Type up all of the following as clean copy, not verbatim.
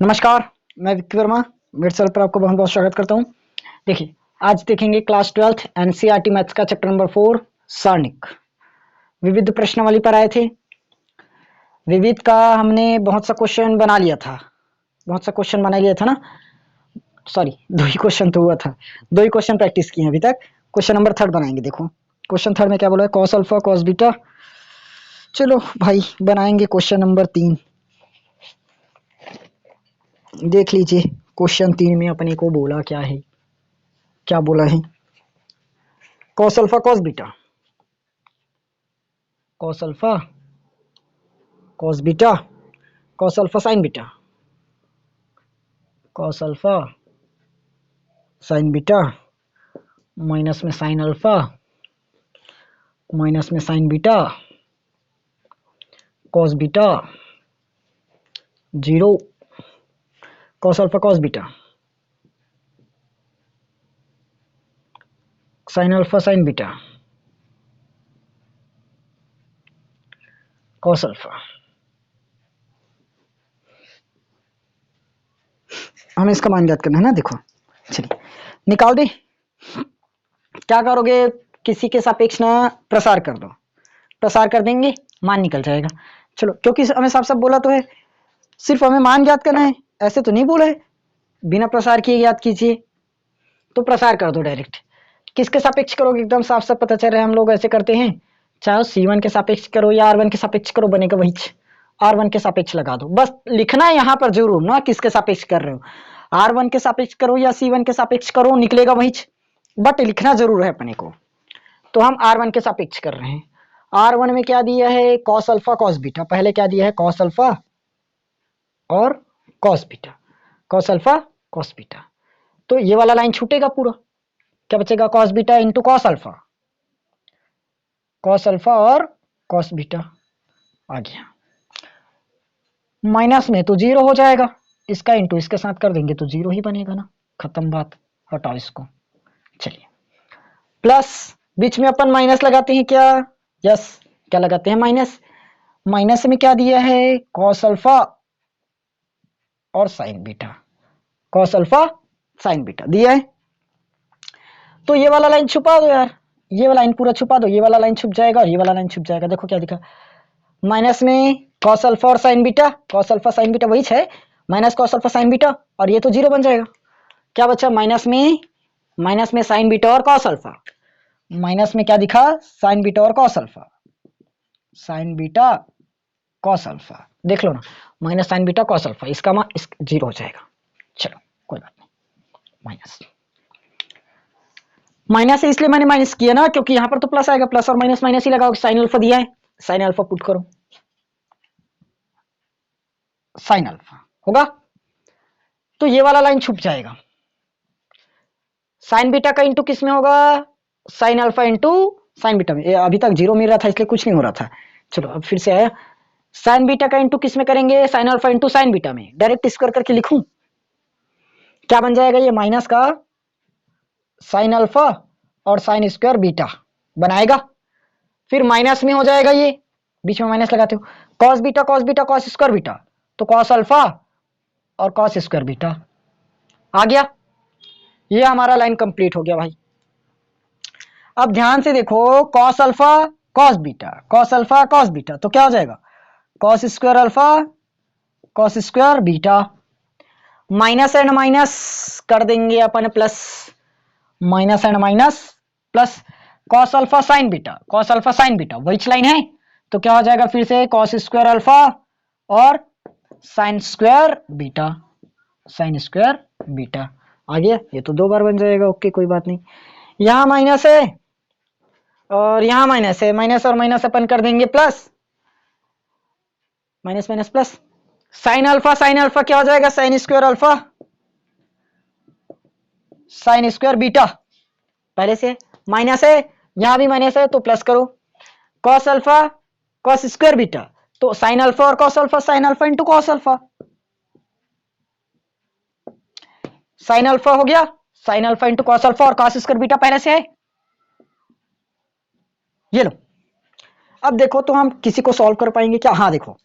नमस्कार, मैं विक्की वर्मा मेरे चैनल पर आपको बहुत बहुत स्वागत करता हूँ। देखिए, आज देखेंगे क्लास 12th एनसीईआरटी मैथ्स का चैप्टर नंबर 4 सारणिक। विविध प्रश्नावली पर आए थे। विविध का हमने बहुत सा क्वेश्चन बना लिया था ना। सॉरी, 2 ही क्वेश्चन तो हुआ था, 2 ही क्वेश्चन प्रैक्टिस किए हैं अभी तक। क्वेश्चन नंबर 3 बनाएंगे। देखो क्वेश्चन 3 में क्या बोला है, कॉस अल्फा कॉस बीटा। चलो भाई बनाएंगे क्वेश्चन नंबर 3। देख लीजिए क्वेश्चन 3 में अपने को बोला क्या है, क्या बोला है। Cos alpha cos beta, cos alpha cos beta, cos alpha sine beta, cos alpha sine beta, minus में साइन अल्फा, माइनस में sign beta, cos beta, 0, cos alpha cos beta, sine alpha sine beta, cos alpha. हमें इसका मान ज्ञात करना है ना। देखो चलिए निकाल दे। क्या करोगे, किसी के सापेक्ष ना प्रसार कर दो, प्रसार कर देंगे मान निकल जाएगा। चलो, क्योंकि हमें साफ साफ बोला तो है, सिर्फ हमें मान ज्ञात करना है, ऐसे तो नहीं बोला है बिना प्रसार किए ज्ञात कीजिए। तो प्रसार कर दो डायरेक्ट। किसके सापेक्ष करोगे, एकदम साफ साफ पता चल रहा है। हम लोग ऐसे करते हैं, चाहे C1 के सापेक्ष करो या R1 के सापेक्ष करो, बनेगा वही। R1 के सापेक्ष लगा दो, बस लिखना है यहाँ पर जरूर ना किसके सापेक्ष कर रहे हो। R1 के सापेक्ष करो या C1 के सापेक्ष करो, निकलेगा वही, बट लिखना जरूर है अपने को। तो हम R1 के सापेक्ष कर रहे हैं। R1 में क्या दिया है, कॉस अल्फा कॉस बीटा। पहले क्या दिया है, कॉस अल्फा और cos beta, cos alpha cos beta. तो ये वाला लाइन छूटेगा पूरा, क्या बचेगा, cos beta into cos alpha, cos alpha और कॉस बीटा आ गया। माइनस में तो 0 हो जाएगा, इसका इंटू इसके साथ कर देंगे तो 0 ही बनेगा ना, खत्म बात, हटाओ इसको। चलिए प्लस, बीच में अपन माइनस लगाते हैं क्या, यस, क्या लगाते हैं, माइनस। माइनस में क्या दिया है, कॉस अल्फा और sign beta, cos alpha sine beta दिया है। तो ये वाला लाइन छुपा दो यार, ये वाला लाइन पूरा छुपा दो, ये वाला लाइन छुप जाएगा और ये वाला लाइन छुप जाएगा। देखो क्या दिखा, माइनस में कॉस अल्फा और sign beta, cos alpha sine beta वही है, minus cos alpha sine beta, और ये तो 0 बन जाएगा। क्या बचा, माइनस में साइन बीटा और कॉस अल्फा। माइनस में क्या दिखा, साइन बीटा और cos alpha, sine beta cos alpha. देख लो ना, minus sign beta cos alpha, इसका मान 0 हो जाएगा। चलो कोई बात नहीं, माइनस माइनस है इसलिए मैंने माइनस किया ना, क्योंकि यहां पर तो प्लस आएगा, प्लस और माइनस माइनस ही लगाओ। साइन अल्फा दिया है, साइन अल्फा पुट करो, साइन अल्फा होगा, तो ये वाला लाइन छुप जाएगा। साइन बीटा का इंटू किस में होगा, sine alpha into sine beta में। अभी तक 0 मिल रहा था इसलिए कुछ नहीं हो रहा था। चलो अब फिर से आया, साइन बीटा का इंटू किस में करेंगे, sine alpha into sine beta में। डायरेक्ट स्क्वायर करके लिखूं, क्या बन जाएगा, ये माइनस का साइन अल्फा और साइन स्क्वायर बीटा बनाएगा। फिर माइनस में हो जाएगा, ये बीच में माइनस लगाते हो, cos beta cos beta cos square beta, तो कॉस अल्फा और कॉस स्क्वायर बीटा आ गया। ये हमारा लाइन कंप्लीट हो गया भाई। अब ध्यान से देखो, cos alpha cos beta, cos alpha cos beta, तो क्या हो जाएगा, cos square alpha cos square beta. Minus and minus कर देंगे अपन plus, minus and minus plus, cos alpha sine beta, cos alpha sine beta वही लाइन है, तो क्या हो जाएगा फिर से, कॉस स्क्वायर अल्फा और sine square beta, sine square beta आ गया। ये तो 2 बार बन जाएगा, ओके कोई बात नहीं। यहां माइनस है और यहां माइनस है, माइनस और माइनस अपन कर देंगे plus, minus minus plus, sine alpha क्या हो जाएगा, sine square alpha sign square beta. पहले से माइनस है, यहां भी माइनस है तो प्लस करो, cos alpha cos square beta, तो साइन अल्फा और cos alpha, sine alpha into cos alpha, sine alpha हो गया, sine alpha into cos alpha और कॉस स्क्वायर बीटा पहले से है। ये लो, अब देखो तो हम किसी को सॉल्व कर पाएंगे क्या, हाँ देखो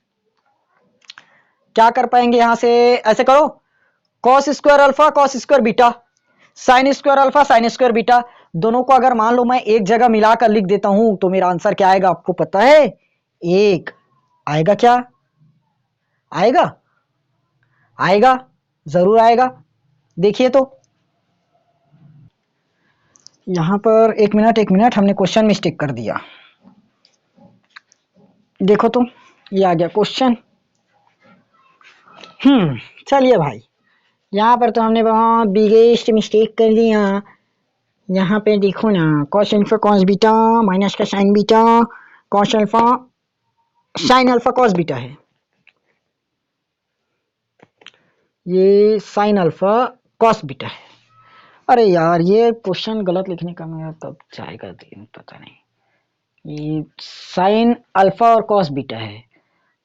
क्या कर पाएंगे यहाँ से, ऐसे करो cos square alpha cos square beta, sine square alpha sign square beta, दोनों को अगर मान लो मैं एक जगह मिलाकर लिख देता हूं तो मेरा आंसर क्या आएगा आपको पता है, एक आएगा। क्या आएगा, आएगा, जरूर आएगा। देखिए तो यहां पर एक मिनट हमने क्वेश्चन मिस्टेक कर दिया। देखो तो ये आ गया क्वेश्चन। चलिए भाई, यहाँ पर तो हमने बहुत बिगेस्ट मिस्टेक कर दिया। यहाँ पे देखो ना, cos alpha cos beta minus का sine beta, cos alpha sine alpha cos beta है, ये साइन अल्फा कॉस बीटा है। अरे यार ये क्वेश्चन गलत लिखने का मेरा तब जाएगा पता नहीं। ये साइन अल्फा और कॉस बीटा है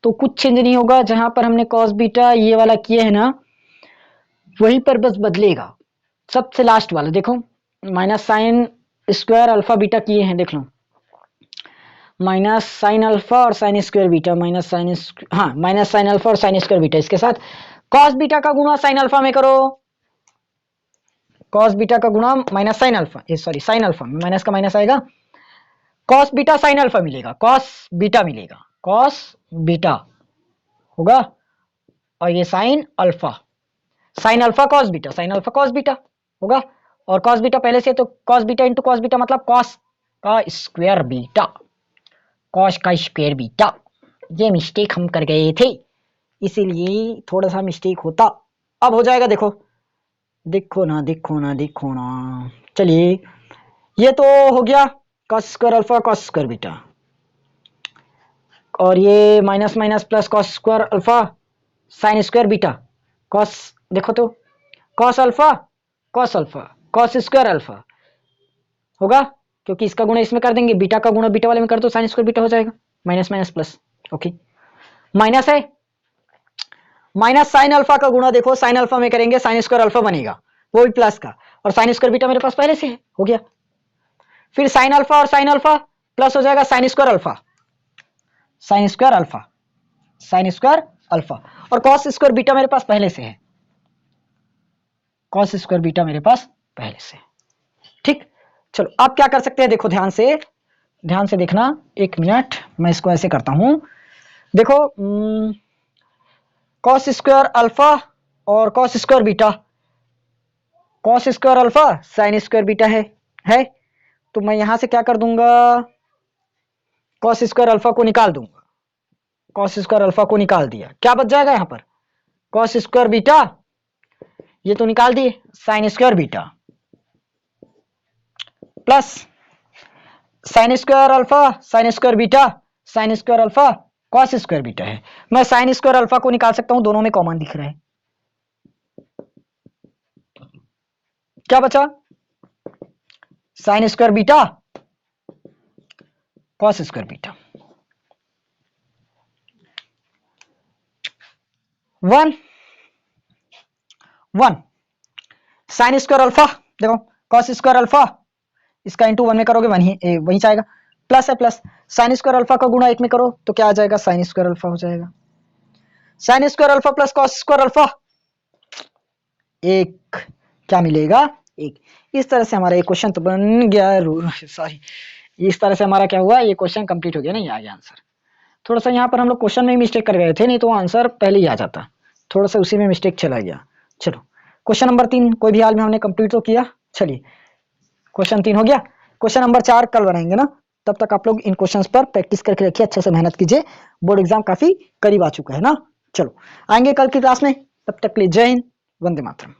तो कुछ चेंज नहीं होगा, जहां पर हमने कॉस बीटा ये वाला किया है ना वहीं पर बस बदलेगा। सबसे लास्ट वाला देखो, minus sine square alpha beta किए हैं, देख लो माइनस साइन अल्फा और sine square beta, minus sine alpha और साइन स्क्वायर बीटा, इसके साथ कॉस बीटा का गुणा साइन अल्फा में करो, कॉस बीटा का गुणा minus sine alpha, sorry sine alpha में माइनस का माइनस आएगा, कॉस बीटा साइन अल्फा मिलेगा, कॉस बीटा मिलेगा, कॉस बीटा होगा, और ये sign alpha cos beta, sign alpha cos beta होगा, और कॉस बीटा पहले से तो cos beta into cos beta मतलब कॉस का स्क्वायर बीटा, कॉस का स्क्वायर बीटा। ये मिस्टेक हम कर गए थे, इसीलिए थोड़ा सा मिस्टेक होता, अब हो जाएगा। देखो देखो ना देखो ना देखो ना, चलिए ये तो हो गया cos square alpha cos square beta, और ये minus minus plus cos square alpha sign square beta, cos देखो तो cos alpha cos square alpha होगा, क्योंकि इसका गुणा इसमें कर देंगे, बीटा का गुणा बीटा वाले में कर दो, साइन स्क्वायर बीटा हो जाएगा, minus minus plus, okay minus है, माइनस साइन अल्फा का गुणा देखो साइन अल्फा में करेंगे साइन स्क्वायर अल्फा बनेगा, वो भी प्लस का, और साइन स्क्वायर बीटा मेरे पास पहले से है, हो गया। फिर साइन अल्फा और साइन अल्फा प्लस हो जाएगा साइन स्क्वायर अल्फा और कॉस स्क्वायर बीटा मेरे पास पहले से है, कॉस स्क्वायर बीटा मेरे पास पहले से, ठीक। चलो आप क्या कर सकते हैं, देखो ध्यान से देखना, एक मिनट मैं इसको ऐसे करता हूं, देखो कॉस स्क्वायर अल्फा और cos square beta, cos square alpha sign square beta है, तो मैं यहां से क्या कर दूंगा, कॉस स्क्वायर अल्फा को निकाल दूंगा, कॉस स्क्वायर अल्फा को निकाल दिया, क्या बच जाएगा यहां पर, कॉस स्क्वायर बीटा, ये तो निकाल दिए, sign square beta plus sine square alpha sign square beta, sine square alpha cos square beta है, मैं साइन स्क्वायर अल्फा को निकाल सकता हूं, दोनों में कॉमन दिख रहा है, क्या बचा, sign square beta cos square beta, 1 sine square alpha, देखो कॉस स्क्वायर अल्फा इसका इंटू 1 में करोगे वहीं जाएगा, प्लस है प्लस, साइन स्क्वायर अल्फा का गुणा 1 में करो तो क्या आ जाएगा, साइन स्क्वायर अल्फा हो जाएगा, sine square alpha plus cos square alpha, एक क्या मिलेगा, एक। इस तरह से हमारा ये क्वेश्चन तो बन गया, सॉरी इस तरह से हमारा क्या हुआ, ये क्वेश्चन कंप्लीट हो गया ना, ये आ गया आंसर। थोड़ा सा यहाँ पर हम लोग क्वेश्चन में मिस्टेक कर गए थे, नहीं तो आंसर पहले ही आ जाता, थोड़ा सा उसी में मिस्टेक चला गया। चलो क्वेश्चन नंबर 3 कोई भी हाल में हमने कंप्लीट तो किया, चलिए क्वेश्चन 3 हो गया, क्वेश्चन नंबर 4 कल बनाएंगे ना, तब तक आप लोग इन क्वेश्चंस पर प्रैक्टिस करके रखिए, अच्छे से मेहनत कीजिए, बोर्ड एग्जाम काफी करीब आ चुका है ना। चलो आएंगे कल की क्लास में, तब तक के लिए जय हिंद, वंदे मातरम।